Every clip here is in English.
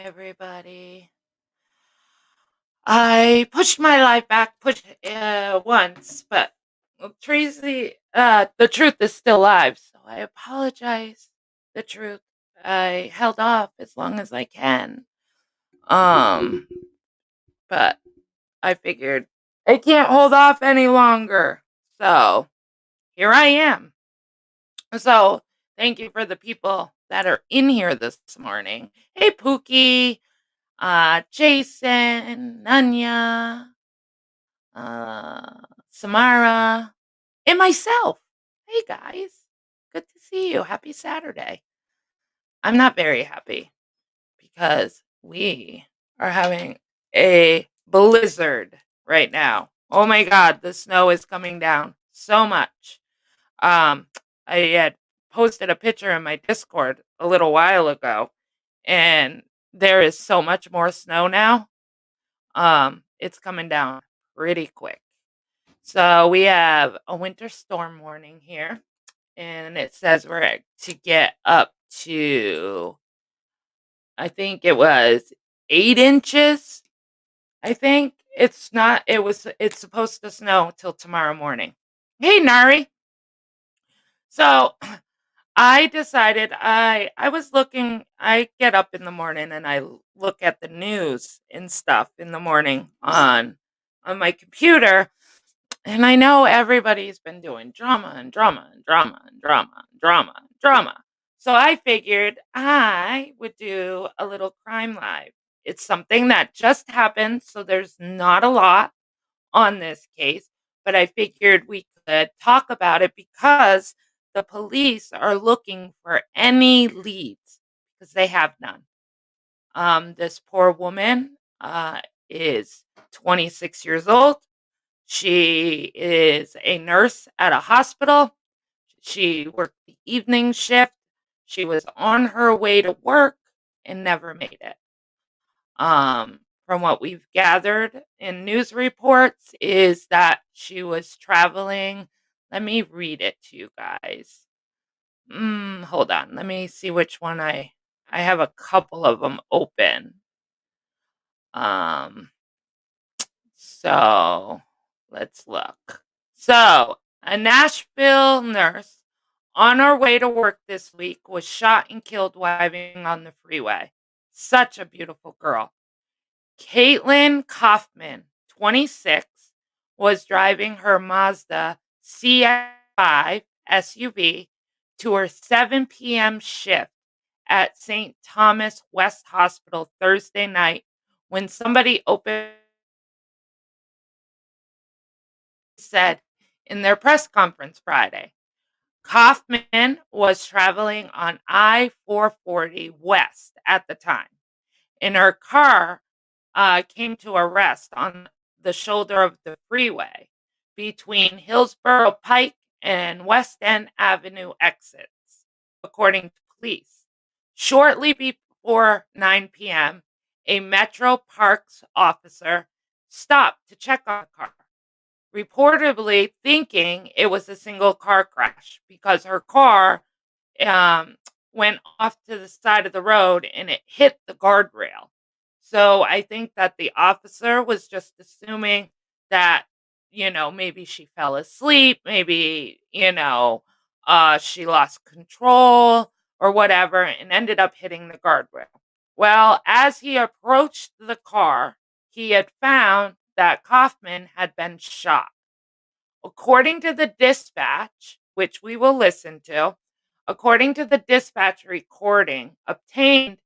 everybody. I pushed my life back once, but the truth is still alive, so I apologize. The truth. I held off as long as I can. Um, but I figured I can't hold off any longer. So here I am. So thank you for the people that are in here this morning. Hey, Pookie. Jason, Nanya, Samara, and myself. Hey guys, good to see you. Happy Saturday. I'm not very happy because we are having a blizzard right now. Oh my god, the snow is coming down so much. Um, I had posted a picture in my Discord a little while ago, and there is so much more snow now. It's coming down pretty quick. So we have a winter storm warning here, and it says we're to get up to, I think it was 8 inches. I think it's supposed to snow till tomorrow morning. Hey, Nari. So I decided I was looking. I get up in the morning and I look at the news and stuff in the morning on my computer, and I know everybody's been doing drama and drama and drama and drama and drama and drama. So I figured I would do a little crime live. It's something that just happened, so there's not a lot on this case, but I figured we could talk about it because the police are looking for any leads because they have none. This poor woman is 26 years old. She is a nurse at a hospital. She worked the evening shift. She was on her way to work and never made it. From what we've gathered in news reports is that she was traveling. Let me read it to you guys. Hold on. Let me see which one I have a couple of them open. Um, so let's look. So, a Nashville nurse on her way to work this week was shot and killed while driving on the freeway. Such a beautiful girl. Caitlyn Kaufman, 26, was driving her Mazda CX-5 SUV to her 7 p.m. shift at St. Thomas West Hospital Thursday night when somebody opened, said in their press conference Friday. Kaufman was traveling on I-440 West at the time, and her car came to a rest on the shoulder of the freeway between Hillsborough Pike and West End Avenue exits, according to police. Shortly before 9 p.m., a Metro Parks officer stopped to check on the car, reportedly thinking it was a single car crash because her car um, went off to the side of the road and it hit the guardrail. So I think that the officer was just assuming that, maybe she fell asleep, maybe, she lost control or whatever and ended up hitting the guardrail. Well, as he approached the car, he had found that Kaufman had been shot. According to the dispatch, which we will listen to, according to the dispatch recording obtained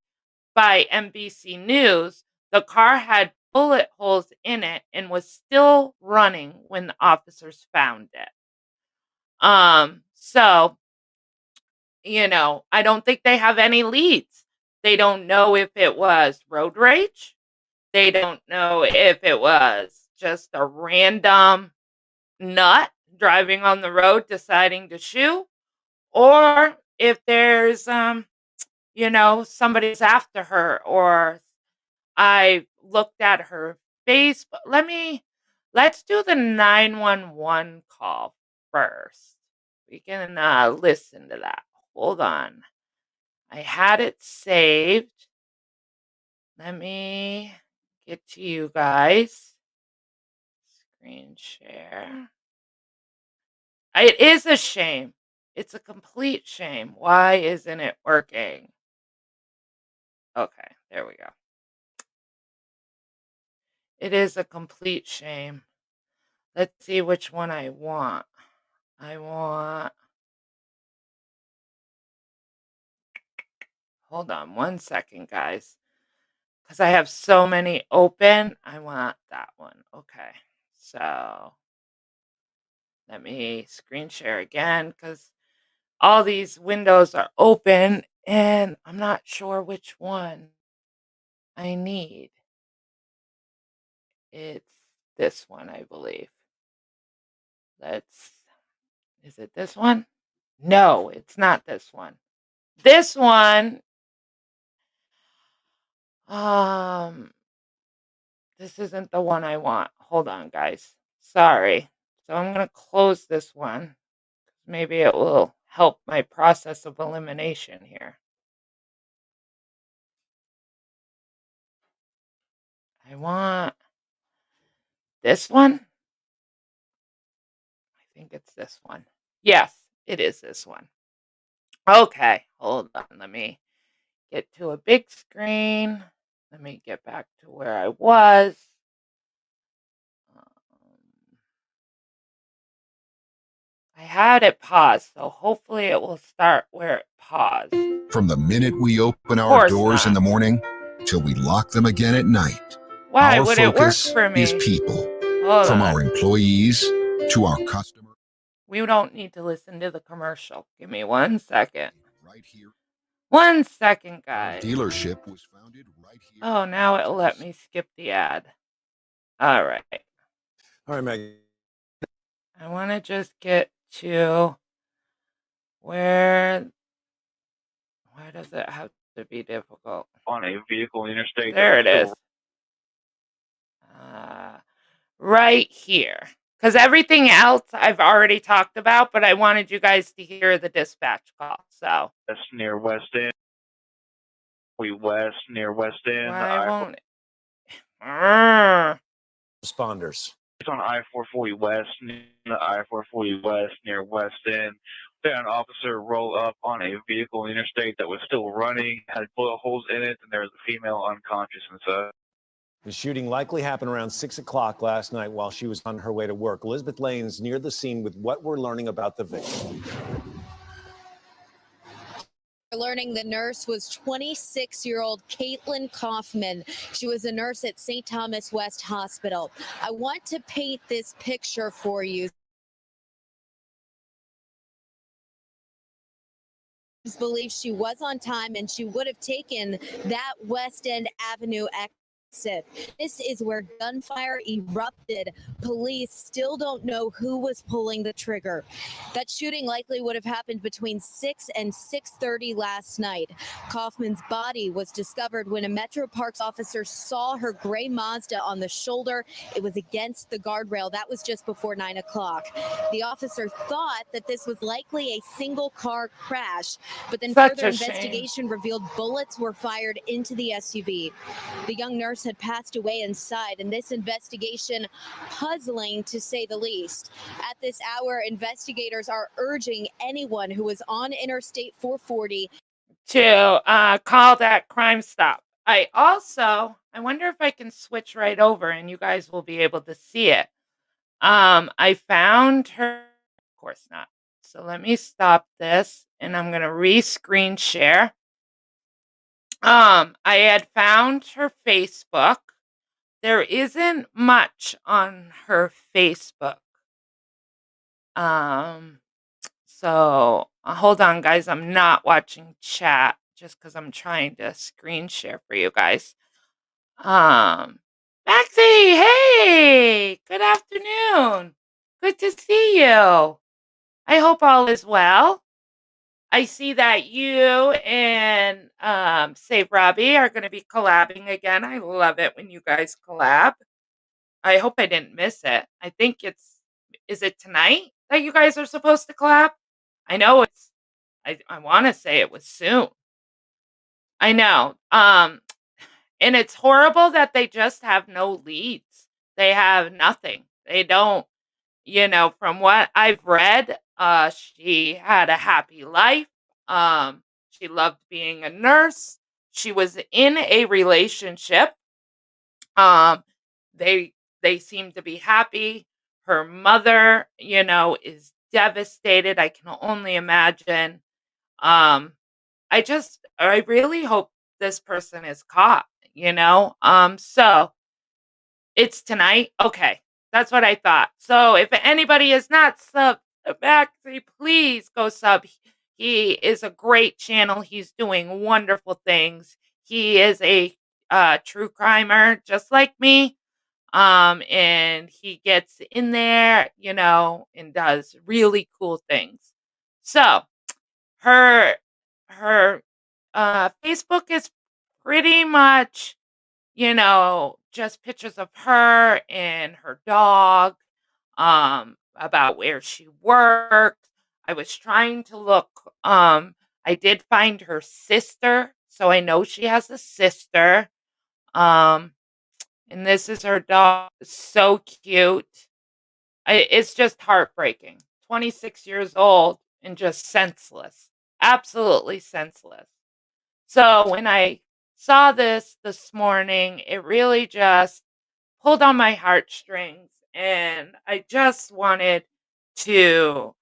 by NBC News, the car had bullet holes in it and was still running when the officers found it. So, I don't think they have any leads. They don't know if it was road rage. They don't know if it was just a random nut driving on the road deciding to shoot, or if there's somebody's after her, or I looked at her face. But let's do the 911 call first. We can listen to that. Hold on. I had it saved. Let me get to you guys. Screen share. It is a shame. It's a complete shame. Why isn't it working? Okay, there we go. It is a complete shame. Let's see which one I want. Hold on 1 second, guys. Because I have so many open. I want that one. Okay. So let me screen share again because all these windows are open and I'm not sure which one I need. It's this one, I believe. Is it this one? No, it's not this one. This one, this isn't the one I want. Hold on, guys. Sorry. So I'm going to close this one. Maybe it will help my process of elimination here. I want this one. I think it's this one. Yes, it is this one. Okay, hold on. Let me get to a big screen. Let me get back to where I was. I had it paused, so hopefully it will start where it paused. From the minute we open our doors in the morning till we lock them again at night, why our would it work focus for me? is people. Hold From on. our employees to our customers. We don't need to listen to the commercial. Give me 1 second. Right here. 1 second, guys. Our dealership was founded right here. Oh, now it'll let me skip the ad. All right. All right, Maggie. I want to just get to where does it have to be difficult? On a vehicle interstate. There it is. Right here. Because everything else I've already talked about, but I wanted you guys to hear the dispatch call. So that's near West End. Near West End. Why won't it? Responders. It's on I-440 West, near the I-440 West, near West End. They had an officer roll up on a vehicle interstate that was still running, had bullet holes in it, and there was a female unconscious inside. The shooting likely happened around 6 o'clock last night while she was on her way to work. Elizabeth Lane's near the scene with what we're learning about the victim. Learning the nurse was 26-year-old Caitlyn Kaufman. She was a nurse at St. Thomas West Hospital. I want to paint this picture for you. Believes she was on time and she would have taken that West End Avenue exit. This is where gunfire erupted. Police still don't know who was pulling the trigger. That shooting likely would have happened between 6 and 6:30 last night. Kaufman's body was discovered when a Metro Parks officer saw her gray Mazda on the shoulder. It was against the guardrail. That was just before 9 o'clock. The officer thought that this was likely a single car crash, but then further investigation revealed bullets were fired into the SUV. The young nurse had passed away inside, and this investigation puzzling to say the least. At this hour, investigators are urging anyone who was on Interstate 440 to call that Crime Stop. I wonder if I can switch right over and you guys will be able to see it. I found her, of course not. So let me stop this and I'm going to re-screen share. I had found her Facebook. There isn't much on her Facebook. So hold on, guys. I'm not watching chat just because I'm trying to screen share for you guys. Maxie, hey, good afternoon. Good to see you. I hope all is well. I see that you and Save Robbie are going to be collabing again. I love it when you guys collab. I hope I didn't miss it. I think is it tonight that you guys are supposed to collab? I know I want to say it was soon. I know. And it's horrible that they just have no leads. They have nothing. They don't, from what I've read, she had a happy life. She loved being a nurse. She was in a relationship. Um, they they seem to be happy. Her mother, is devastated. I can only imagine. Um, I really hope this person is caught, so it's tonight? Okay, that's what I thought. So if anybody is not sub back, please go sub. He is a great channel. He's doing wonderful things. He is a true crimer just like me. And he gets in there, and does really cool things. So her her Facebook is pretty much, just pictures of her and her dog, about where she worked. I was trying to look, I did find her sister, so I know she has a sister. Um, and this is her dog, so cute. It's just heartbreaking. 26 years old and just senseless. Absolutely senseless. So when I saw this morning, it really just pulled on my heartstrings, and I just wanted to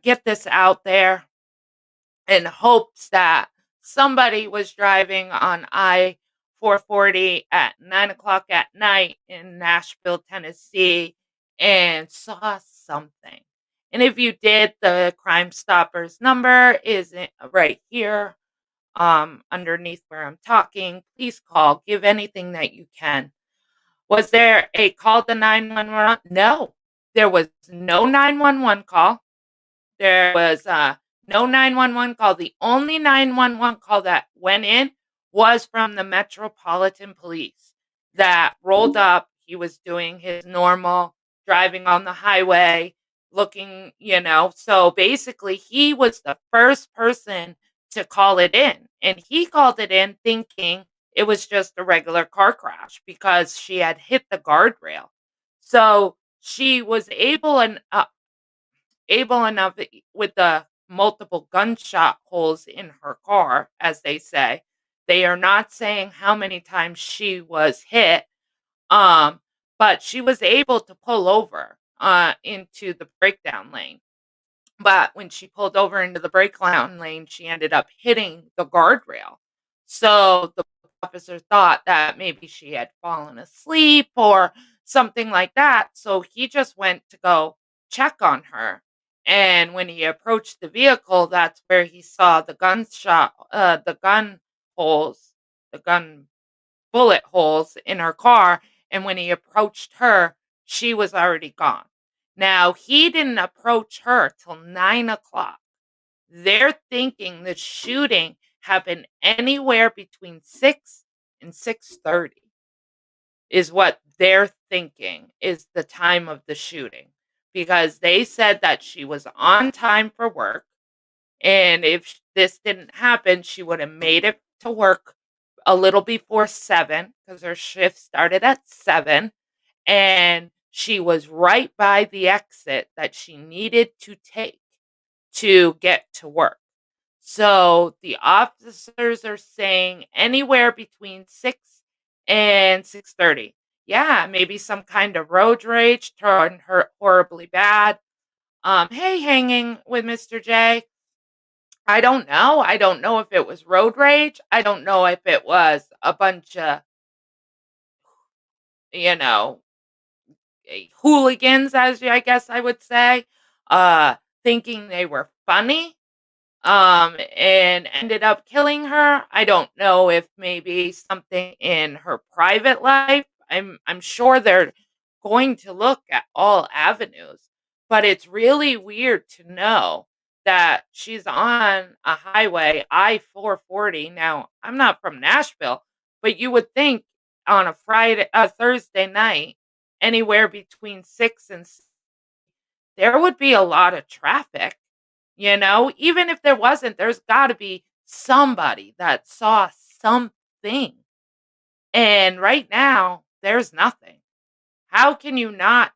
get this out there in hopes that somebody was driving on I 440 at 9 o'clock at night in Nashville, Tennessee, and saw something. And if you did, the Crime Stoppers number is right here, underneath where I'm talking. Please call, give anything that you can. Was there a call to 911? No, there was no 911 call. There was, no 911 call. The only 911 call that went in was from the Metropolitan Police that rolled up. He was doing his normal driving on the highway, looking, so basically he was the first person to call it in, and he called it in thinking it was just a regular car crash because she had hit the guardrail. So she was able enough with the multiple gunshot holes in her car, as they say. They are not saying how many times she was hit, um, but she was able to pull over into the breakdown lane. But when she pulled over into the breakdown lane, she ended up hitting the guardrail. So the officer thought that maybe she had fallen asleep or something like that. So he just went to go check on her. And when he approached the vehicle, that's where he saw the gun holes, the gun bullet holes in her car, and when he approached her, she was already gone. Now, he didn't approach her till 9 o'clock. They're thinking the shooting happened anywhere between 6 and 6:30 is what they're thinking is the time of the shooting, because they said that she was on time for work, and if this didn't happen, she would have made it to work a little before 7 because her shift started at 7. And she was right by the exit that she needed to take to get to work. So the officers are saying anywhere between 6 and 6:30. Yeah, maybe some kind of road rage turned her horribly bad. Hey, hanging with Mr. J. I don't know. I don't know if it was road rage. I don't know if it was a bunch of, you know, hooligans, as I guess I would say, uh, thinking they were funny, and ended up killing her. I don't know if maybe something in her private life. I'm sure they're going to look at all avenues, but it's really weird to know that she's on a highway, I-440. Now, I'm not from Nashville, but you would think on a Thursday night, anywhere between 6 and there would be a lot of traffic, even if there wasn't, there's got to be somebody that saw something. And right now, there's nothing. How can you not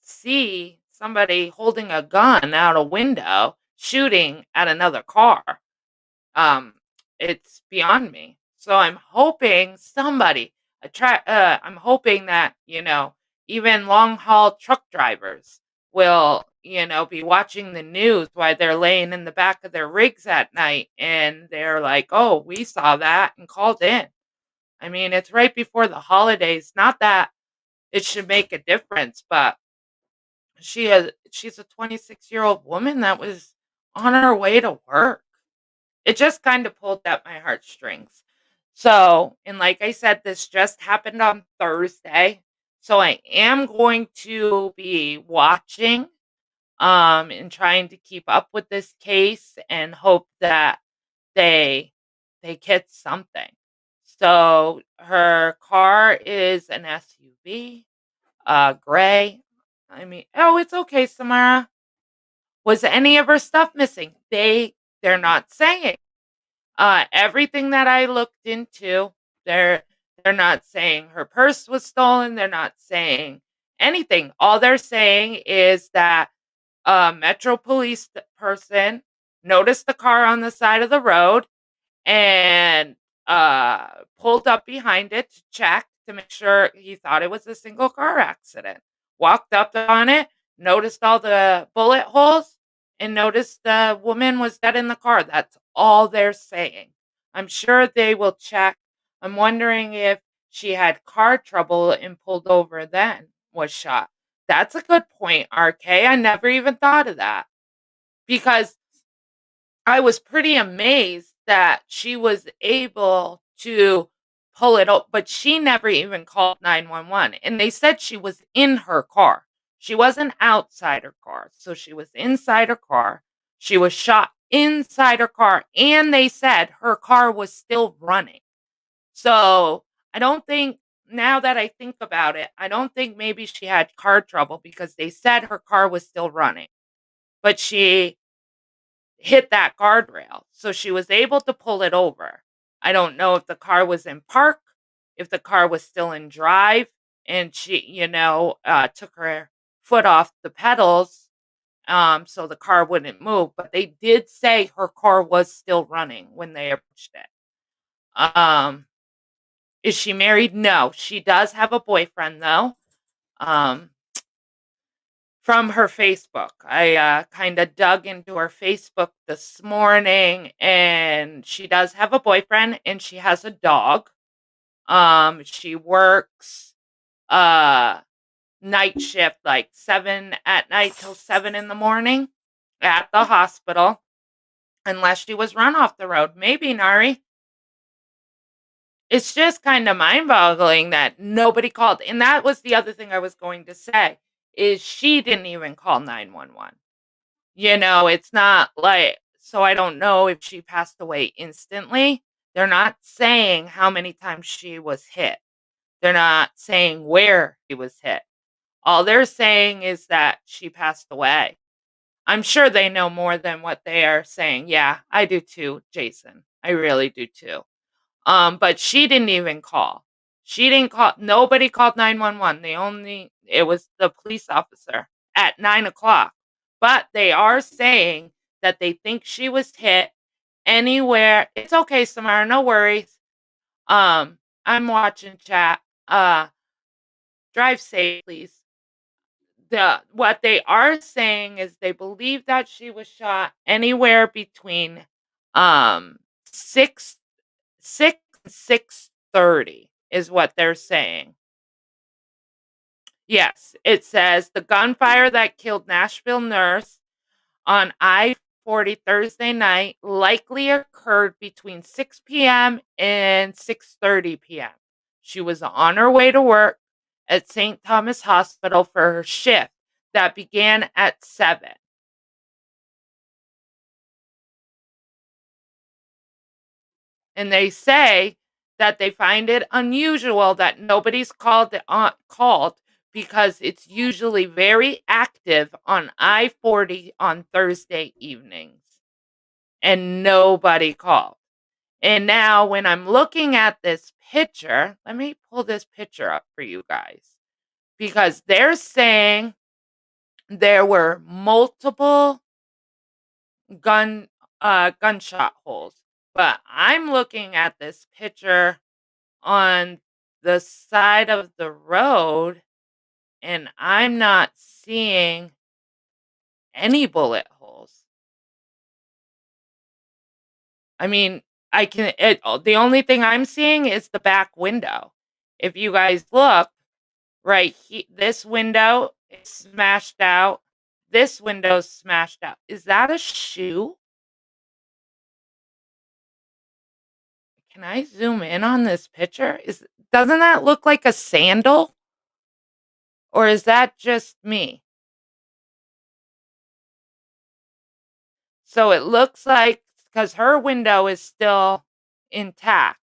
see somebody holding a gun out a window shooting at another car? Um, it's beyond me. So I'm hoping somebody I'm hoping that, even long haul truck drivers will, be watching the news while they're laying in the back of their rigs at night and they're like, "Oh, we saw that and called in." I mean, it's right before the holidays. Not that it should make a difference, but she's a 26-year-old woman that was on her way to work. It just kind of pulled at my heartstrings. So, and like I said, this just happened on Thursday. So I am going to be watching and trying to keep up with this case and hope that they they get something. So her car is an SUV, gray. I mean, oh, it's okay, Samara. Was any of her stuff missing? They're not saying. Everything that I looked into, they're they're not saying her purse was stolen. They're not saying anything. All they're saying is that a Metro Police person noticed the car on the side of the road and uh pulled up behind it to check to make sure he thought it was a single car accident. Walked up on it, noticed all the bullet holes, and noticed the woman was dead in the car. That's all they're saying. I'm sure they will check. I'm wondering if she had car trouble and pulled over then was shot. That's a good point, RK. I never even thought of that because I was pretty amazed that she was able to pull it up, but she never even called 911. And they said she was in her car. She wasn't outside her car. So she was inside her car. She was shot inside her car. And they said her car was still running. So I don't think, now that I think about it, I don't think maybe she had car trouble because they said her car was still running. But she hit that guardrail. So she was able to pull it over. I don't know if the car was in park, if the car was still in drive, and she, took her foot off the pedals so the car wouldn't move. But they did say her car was still running when they approached it. Is she married? No. She does have a boyfriend, though. Um, from her Facebook. I kind of dug into her Facebook this morning, and she does have a boyfriend and she has a dog. She works uh night shift, like 7 at night till 7 in the morning at the hospital, unless she was run off the road. Maybe, Nari. It's just kind of mind-boggling that nobody called. And that was the other thing I was going to say, is she didn't even call 911. It's not like, so I don't know if she passed away instantly. They're not saying how many times she was hit. They're not saying where she was hit. All they're saying is that she passed away. I'm sure they know more than what they are saying. Yeah, I do too, Jason. I really do too. But she didn't even call. She didn't call. Nobody called 911. It was the police officer at 9 o'clock. But they are saying that they think she was hit anywhere. It's okay, Samara. No worries. I'm watching chat. Drive safe, please. What they are saying is they believe that she was shot anywhere between um 6 6 and 6:30 is what they're saying. Yes, it says the gunfire that killed Nashville nurse on I-40 Thursday night likely occurred between 6 p.m. and 6:30 p.m. She was on her way to work at St. Thomas Hospital for her shift that began at 7. And they say that they find it unusual that nobody's called because it's usually very active on I-40 on Thursday evenings, and nobody called. And now when I'm looking at this picture, let me pull this picture up for you guys, because they're saying there were multiple gunshot holes. But I'm looking at this picture on the side of the road, and I'm not seeing any bullet holes. I mean, the only thing I'm seeing is the back window. If you guys look right here, this window is smashed out. This window's smashed out. Is that a shoe? Can I zoom in on this picture? Doesn't that look like a sandal? Or is that just me? So it looks like, because her window is still intact.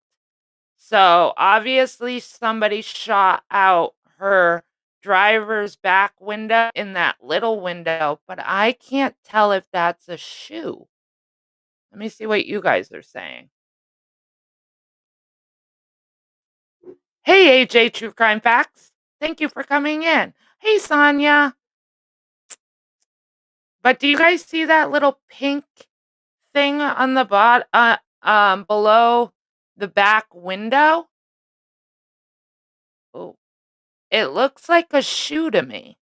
So obviously somebody shot out her driver's back window in that little window, but I can't tell if that's a shoe. Let me see what you guys are saying. Hey, AJ True Crime Facts. Thank you for coming in. Hey, Sonia. But do you guys see that little pink thing on the below the back window? Oh, it looks like a shoe to me.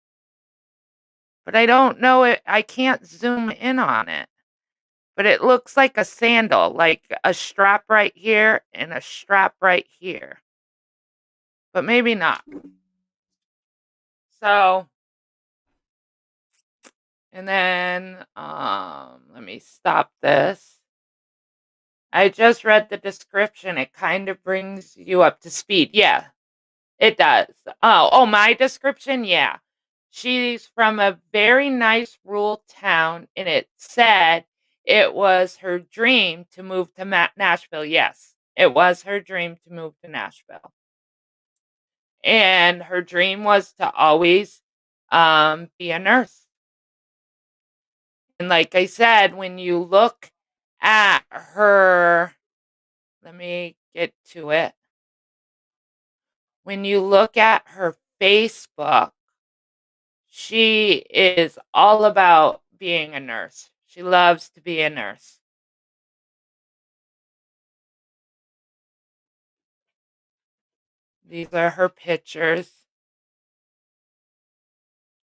But I don't know it. I can't zoom in on it. But it looks like a sandal, like a strap right here and a strap right here. But maybe not. So, and then let me stop this. I just read the description. It kind of brings you up to speed. Yeah, it does. Oh, my description? Yeah. She's from a very nice rural town, and it said it was her dream to move to Nashville. Yes, it was her dream to move to Nashville. And her dream was to always be a nurse. And like I said, when you look at her, let me get to it. When you look at her Facebook, she is all about being a nurse. She loves to be a nurse. These are her pictures.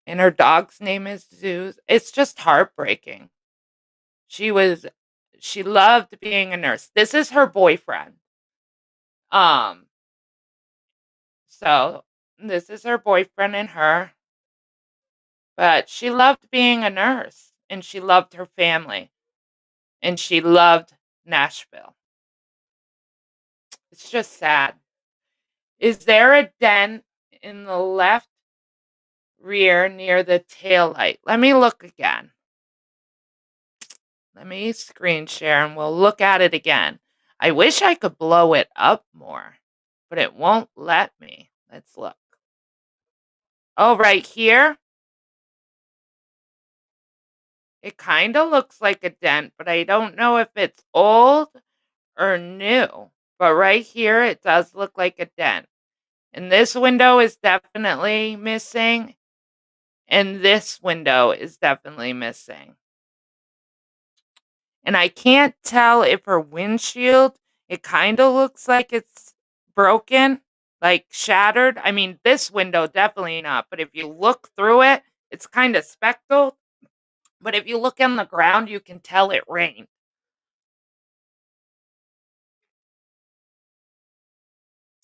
And her dog's name is Zeus. It's just heartbreaking. She loved being a nurse. This is her boyfriend. So this is her boyfriend and her. But she loved being a nurse, and she loved her family, and she loved Nashville. It's just sad. Is there a dent in the left rear near the tail light? Let me look again. Let me screen share and we'll look at it again. I wish I could blow it up more, but it won't let me. Let's look. Oh, right here. It kind of looks like a dent, but I don't know if it's old or new. But right here, it does look like a dent. And this window is definitely missing. And this window is definitely missing. And I can't tell if her windshield, it kind of looks like it's broken, like shattered. I mean, this window definitely not. But if you look through it, it's kind of speckled. But if you look on the ground, you can tell it rained.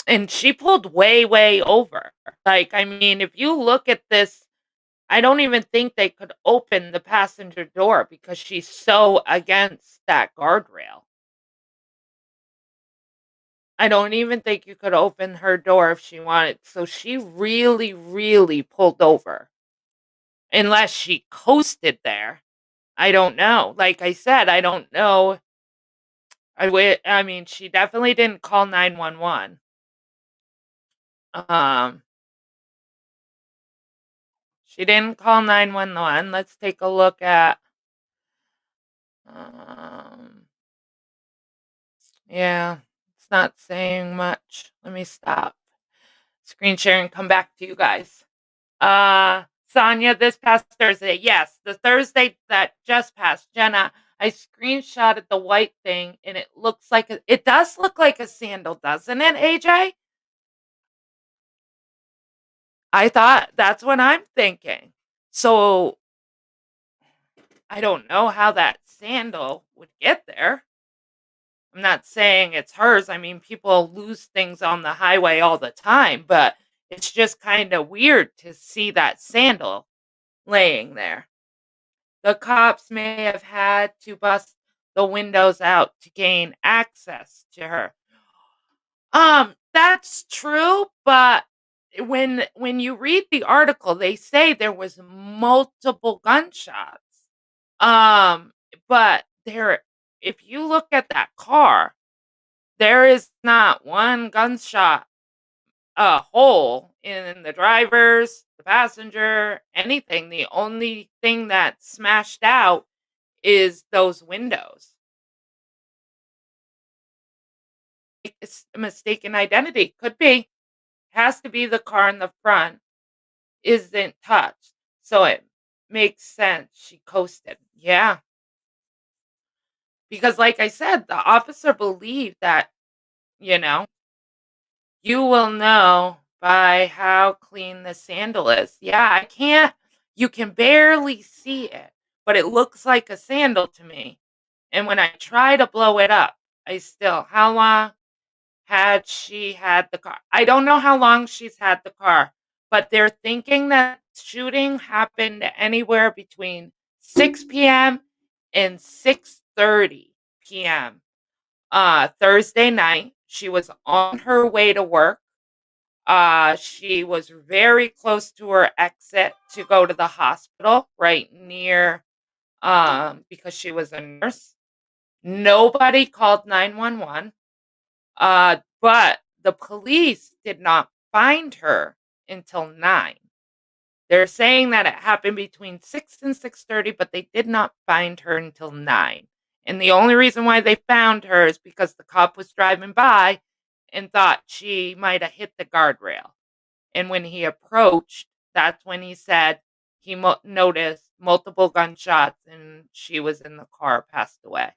And she pulled way, way over. Like, I mean, if you look at this, I don't even think they could open the passenger door because she's so against that guardrail. I don't even think you could open her door if she wanted. So she really, really pulled over. Unless she coasted there. I don't know. Like I said, I don't know. I mean, she definitely didn't call 911. She didn't call 911. Let's take a look at Yeah, it's not saying much. Let me stop screen share and come back to you guys. Sonia, this past Thursday. Yes, the Thursday that just passed. Jenna, I screenshotted the white thing and it looks like it does look like a sandal, doesn't it, AJ? I thought that's what I'm thinking. So I don't know how that sandal would get there. I'm not saying it's hers. I mean, people lose things on the highway all the time, but it's just kind of weird to see that sandal laying there. The cops may have had to bust the windows out to gain access to her. That's true, but when you read the article, they say there was multiple gunshots. Um, but there if you look at that car, there is not one gunshot hole in the driver's, the passenger, anything. The only thing that smashed out is those windows. It's a mistaken identity. Could be. Has to be the car in the front isn't touched. So it makes sense. She coasted. Yeah. Because like I said, the officer believed that, you know, you will know by how clean the sandal is. Yeah, I can't you can barely see it, but it looks like a sandal to me. And when I try to blow it up, I still how long had she had the car? I don't know how long she's had the car, but they're thinking that shooting happened anywhere between 6 p.m. and 6:30 p.m. Thursday night. She was on her way to work. She was very close to her exit to go to the hospital, right near, because she was a nurse. Nobody called 911. But the police did not find her until 9. They're saying that it happened between 6 and 6:30, but they did not find her until 9. And the only reason why they found her is because the cop was driving by and thought she might have hit the guardrail. And when he approached, that's when he said he noticed multiple gunshots and she was in the car, passed away.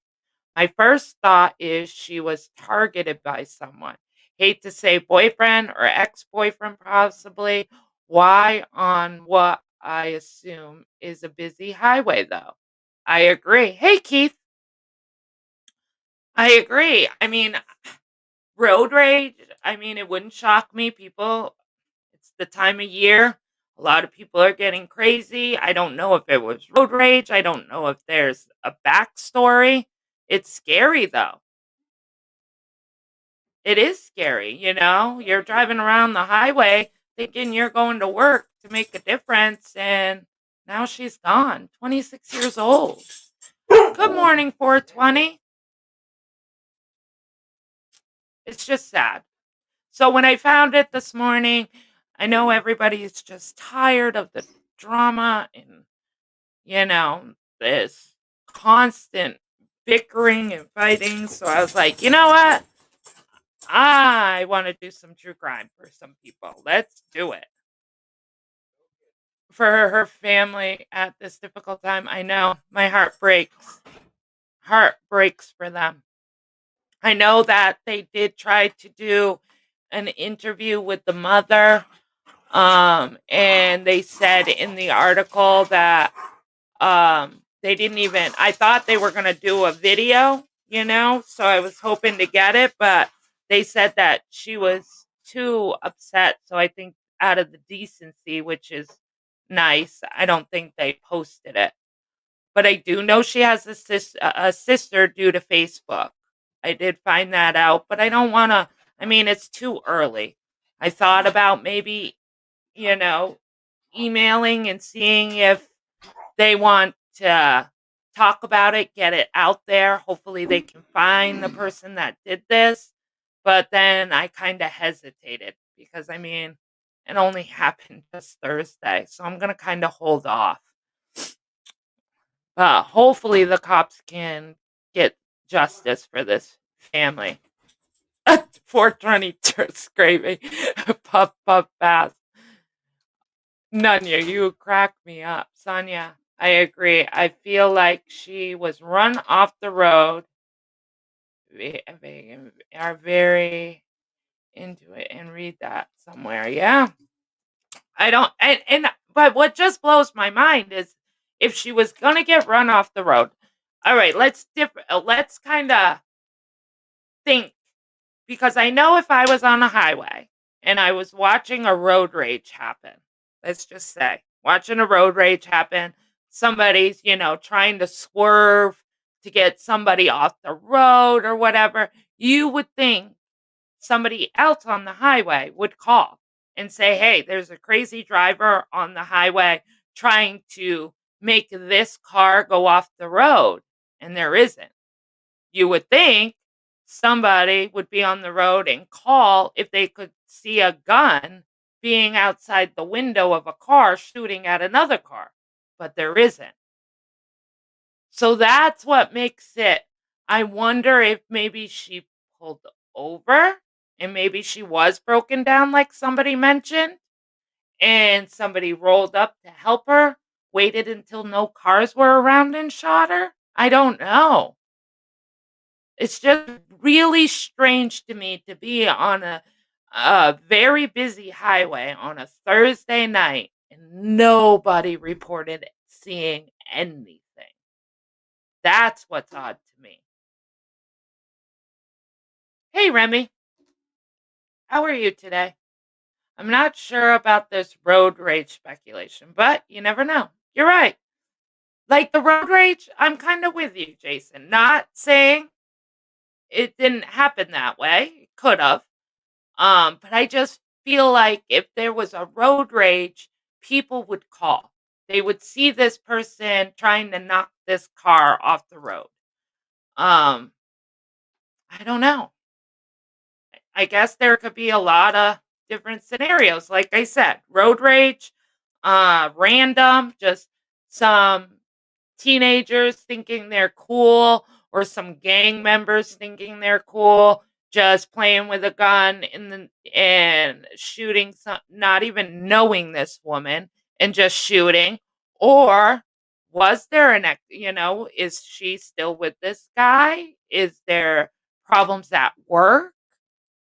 My first thought is she was targeted by someone. Hate to say boyfriend or ex-boyfriend possibly. Why on what I assume is a busy highway though? I agree. Hey Keith, I agree. I mean, road rage, I mean, it wouldn't shock me. People, it's the time of year. A lot of people are getting crazy. I don't know if it was road rage. I don't know if there's a backstory. It's scary though. It is scary, you know? You're driving around the highway thinking you're going to work to make a difference, and now she's gone. 26 years old. Good morning, 420. It's just sad. So when I found it this morning, I know everybody's just tired of the drama and, you know, this constant bickering and fighting. So I was like, you know what? I want to do some true crime for some people. Let's do it. For her family at this difficult time. I know my heart breaks. Heart breaks for them. I know that they did try to do an interview with the mother. And they said in the article that they didn't even I thought they were gonna do a video, you know, so I was hoping to get it, but they said that she was too upset. So I think out of the decency, which is nice, I don't think they posted it. But I do know she has a sister due to Facebook. I did find that out, but I don't wanna I mean, it's too early. I thought about maybe, you know, emailing and seeing if they want to talk about it, get it out there. Hopefully, they can find the person that did this. But then I kind of hesitated because I mean, it only happened just Thursday. So I'm going to kind of hold off. But hopefully, the cops can get justice for this family. 420 scraping. Puff, puff, pass. Nunya, you crack me up. Sonia, I agree. I feel like she was run off the road. We are very into it and read that somewhere. Yeah. I don't, but what just blows my mind is if she was going to get run off the road. All right, let's kind of think, because I know if I was on a highway and I was watching a road rage happen, let's just say, watching a road rage happen, somebody's, trying to swerve to get somebody off the road or whatever, you would think somebody else on the highway would call and say, hey, there's a crazy driver on the highway trying to make this car go off the road. And there isn't. You would think somebody would be on the road and call if they could see a gun being outside the window of a car shooting at another car, but there isn't. So that's what makes it. I wonder if maybe she pulled over and maybe she was broken down, like somebody mentioned, and somebody rolled up to help her, waited until no cars were around and shot her. I don't know. It's just really strange to me to be on a very busy highway on a Thursday night and nobody reported seeing anything. That's what's odd to me. Hey, Remy. How are you today? I'm not sure about this road rage speculation, but you never know. You're right. Like the road rage, I'm kind of with you, Jason. Not saying it didn't happen that way. It could have. But I just feel like if there was a road rage, people would call. They would see this person trying to knock this car off the road. Um, I don't know. I guess there could be a lot of different scenarios. Like I said, road rage, random, just some teenagers thinking they're cool, or some gang members thinking they're cool, just playing with a gun and shooting some, not even knowing this woman and just shooting. Or was there is she still with this guy? Is there problems at work?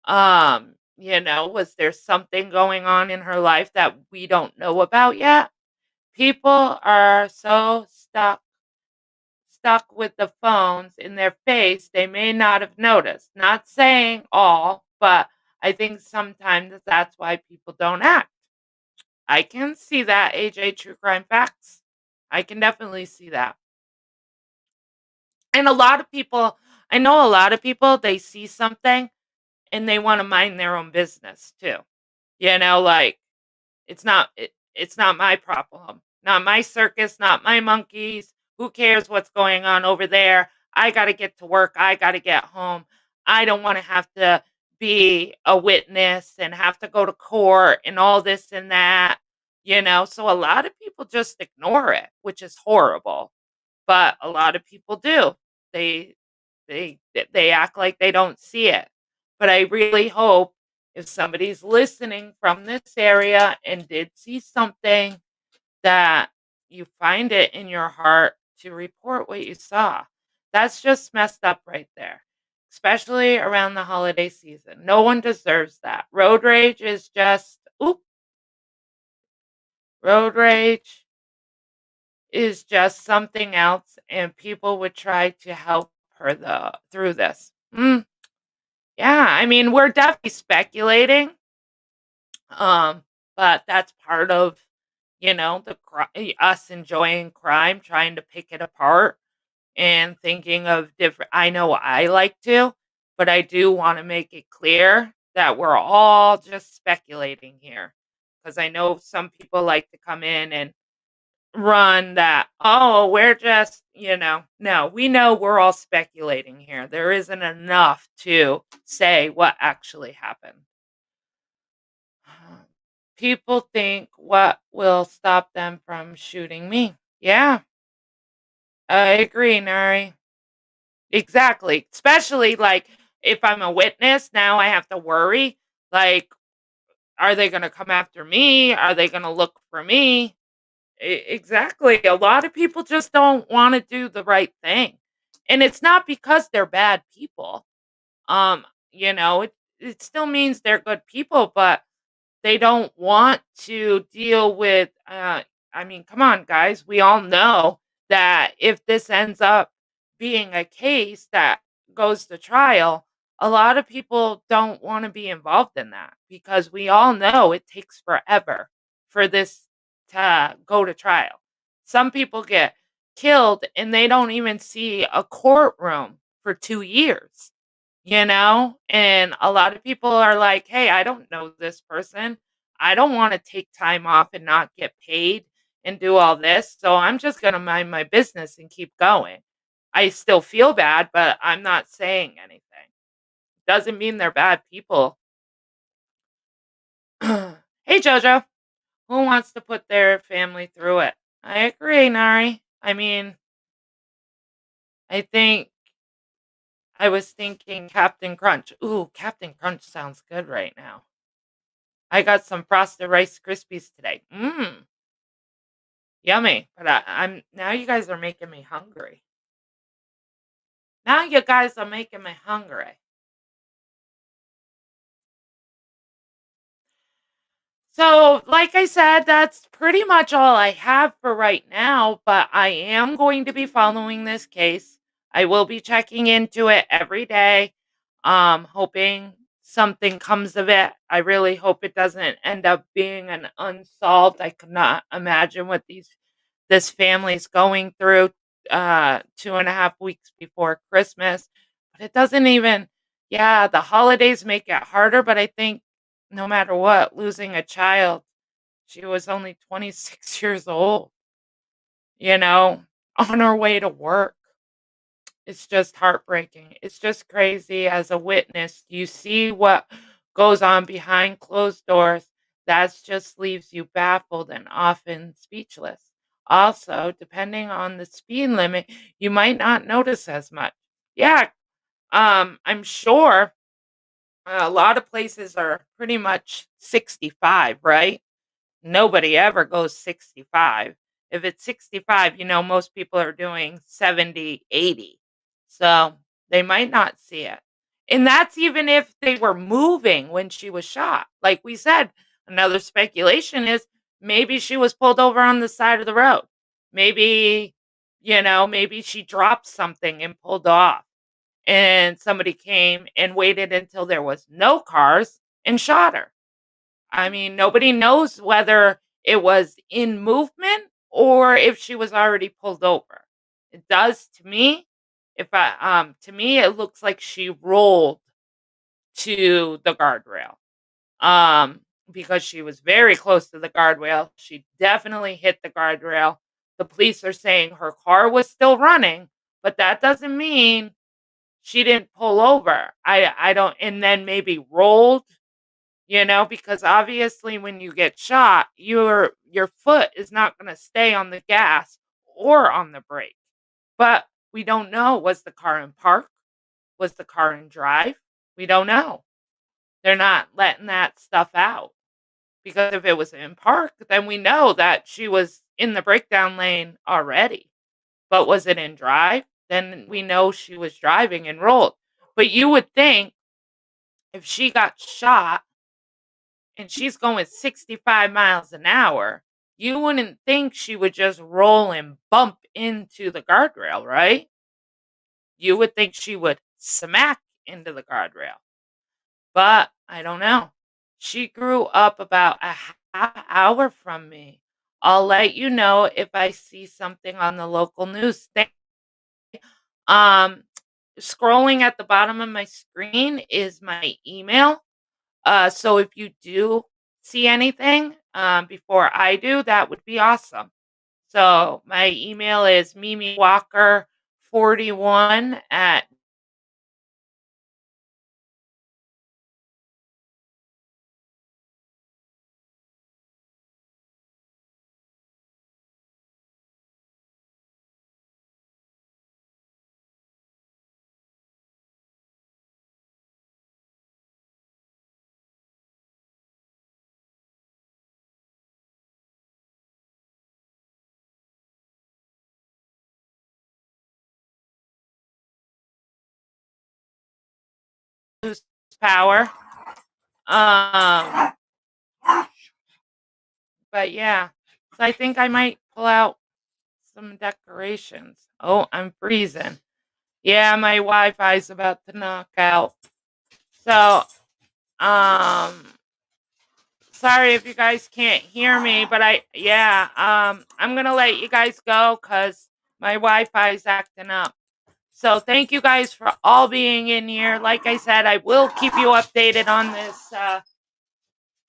Was there something going on in her life that we don't know about yet? People are so stuck with the phones in their face, they may not have noticed. Not saying all, but I think sometimes that's why people don't act. I can see that, AJ True Crime Facts. I can definitely see that. And I know a lot of people, they see something and they want to mind their own business too. Like it's not my problem. Not my circus, not my monkeys. Who cares what's going on over there? I got to get to work. I got to get home. I don't want to have to be a witness and have to go to court and all this and that. So a lot of people just ignore it, which is horrible. But a lot of people do. They they act like they don't see it. But I really hope if somebody's listening from this area and did see something, that you find it in your heart to report what you saw. That's just messed up right there, especially around the holiday season. No one deserves that. Road rage is just, oop, road rage is just something else, and people would try to help her through this. Yeah, I mean, we're definitely speculating, um, but that's part of, us enjoying crime, trying to pick it apart and thinking of different. I know I like to, but I do want to make it clear that we're all just speculating here, because I know some people like to come in and run that, oh, we're just, no, we know we're all speculating here. There isn't enough to say what actually happened. People think, what will stop them from shooting me? Yeah, I agree, Nari. Exactly. Especially, like, if I'm a witness, now I have to worry, like, are they gonna come after me? Are they gonna look for me? Exactly. A lot of people just don't wanna do the right thing, and it's not because they're bad people. Um, it still means they're good people, but they don't want to deal with, I mean, come on, guys. We all know that if this ends up being a case that goes to trial, a lot of people don't want to be involved in that because we all know it takes forever for this to go to trial. Some people get killed and they don't even see a courtroom for 2 years. And a lot of people are like, "Hey, I don't know this person. I don't wanna take time off and not get paid and do all this, so I'm just gonna mind my business and keep going." I still feel bad, but I'm not saying anything. Doesn't mean they're bad people. Hey, Jojo. Who wants to put their family through it? I agree, Nari. I mean, I think I was thinking Captain Crunch. Ooh, Captain Crunch sounds good right now. I got some Frosted Rice Krispies today. Mmm, yummy. But I'm now you guys are making me hungry. Now you guys are making me hungry. So, like I said, that's pretty much all I have for right now, but I am going to be following this case. I will be checking into it every day, hoping something comes of it. I really hope it doesn't end up being an unsolved. I could not imagine what this family's going through 2.5 weeks before Christmas. But it doesn't even, yeah, the holidays make it harder, but I think no matter what, losing a child, she was only 26 years old, you know, on her way to work. It's just heartbreaking. It's just crazy as a witness. You see what goes on behind closed doors. That just leaves you baffled and often speechless. Also, depending on the speed limit, you might not notice as much. Yeah, I'm sure a lot of places are pretty much 65, right? Nobody ever goes 65. If it's 65, most people are doing 70, 80. So they might not see it. And that's even if they were moving when she was shot. Like we said, another speculation is maybe she was pulled over on the side of the road. Maybe, maybe she dropped something and pulled off. And somebody came and waited until there was no cars and shot her. I mean, nobody knows whether it was in movement or if she was already pulled over. It does to me. If I To me it looks like she rolled to the guardrail. Um because she was very close to the guardrail. She definitely hit the guardrail. The police are saying her car was still running, but that doesn't mean she didn't pull over. I don't, and then maybe rolled, because obviously when you get shot, your foot is not going to stay on the gas or on the brake. But we don't know, was the car in park? Was the car in drive? We don't know. They're not letting that stuff out because if it was in park, then we know that she was in the breakdown lane already. But was it in drive? Then we know she was driving and rolled. But you would think if she got shot and she's going 65 miles an hour, you wouldn't think she would just roll and bump into the guardrail, right? You would think she would smack into the guardrail. But I don't know. She grew up about a half hour from me. I'll let you know if I see something on the local news. Um, Scrolling at the bottom of my screen is my email. So if you do see anything before I do, that would be awesome. So my email is mimiwalker41 at lose power. But yeah, so I think I might pull out some decorations. Oh, I'm freezing. Yeah, my Wi-Fi's about to knock out. So, sorry if you guys can't hear me, but I'm gonna let you guys go because my Wi-Fi is acting up. So thank you guys for all being in here. Like I said, I will keep you updated on this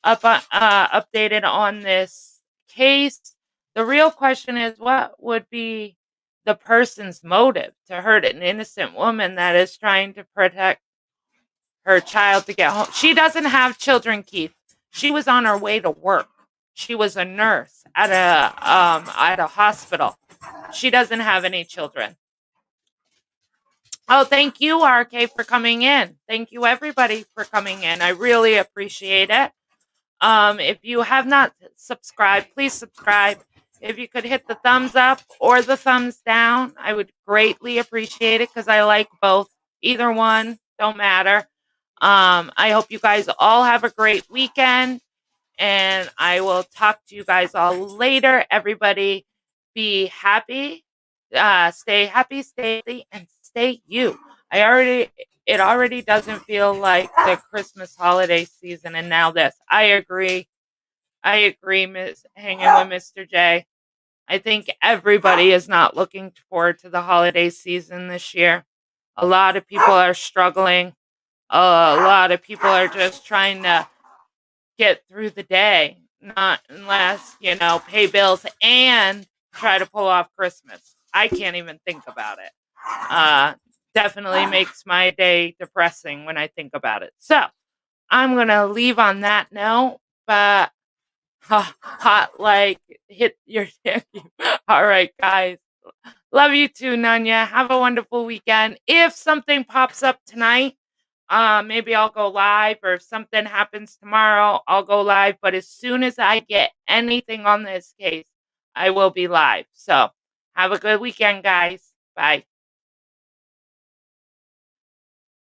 updated on this case. The real question is, what would be the person's motive to hurt an innocent woman that is trying to protect her child to get home? She doesn't have children, Keith. She was on her way to work. She was a nurse at a hospital. She doesn't have any children. Oh, thank you, RK, for coming in. Thank you, everybody, for coming in. I really appreciate it. If you have not subscribed, please subscribe. If you could hit the thumbs up or the thumbs down, I would greatly appreciate it because I like both. Either one, don't matter. I hope you guys all have a great weekend, and I will talk to you guys all later. Everybody be happy, stay happy, stay healthy, and stay you. It already doesn't feel like the Christmas holiday season, and now this. I agree, Miss hanging with Mr. J. I think everybody is not looking forward to the holiday season this year. A lot of people are struggling. A lot of people are just trying to get through the day, not unless, pay bills and try to pull off Christmas. I can't even think about it. Definitely makes my day depressing when I think about it. So I'm going to leave on that note, but hot like hit your all right, guys. Love you too, Nanya. Have a wonderful weekend. If something pops up tonight, maybe I'll go live, or if something happens tomorrow, I'll go live. But as soon as I get anything on this case, I will be live. So have a good weekend, guys. Bye.